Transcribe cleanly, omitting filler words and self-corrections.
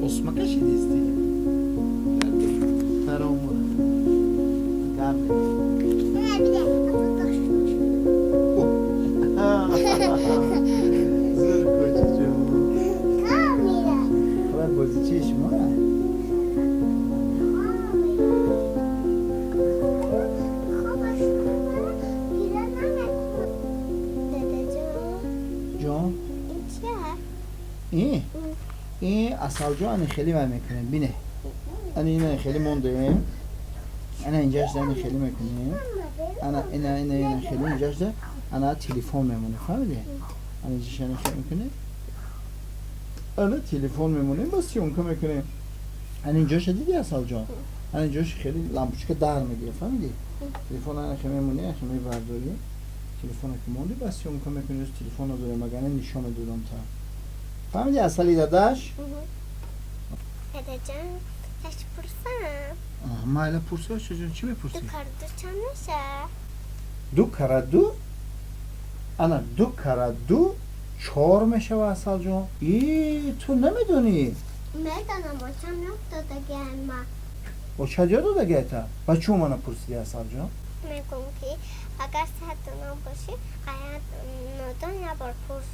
Osma kaşı dizdi. Feromon. Gabi. Zır koçucuğum. Kıvar bozu çeşme ha. جان این اصل جان خیلی من میکنیم بینه انا اینا خیلی موندیم انا اینجاش دارم خیلی میکنیم انا اینا خیلی اینجاش دارم انا تلفن میمونه فهمیدی انا اینجاش انا خیلی میکنیم انا تلفن میمونیم بس یونکه میکنیم انا اینجاش دیدی اصل جان انا اینجاش خیلی لامپوچکه در میگیره فهمیدی تلفن انا خیلی میمونه خیلی برداری تلفن که موندی بس یونکه میکنیم تلفن رو داریم مگه نشون دادم تا فهمیدی اصلی داداش Dedeciğim, kaç pırsana? ما الان پرسیدم چجوری چی بپرسی؟ Yukarıda çanışa. دو کره دو انا دو کره دو چهار میشه و اصل جان ای تو نمیدونی Meydan ama çan yok da gelme. با چه جا داده گیتا و چون منو پرسیدی اصل جان میگم که اگر صحتون باشه حیات ندان یا بر پرس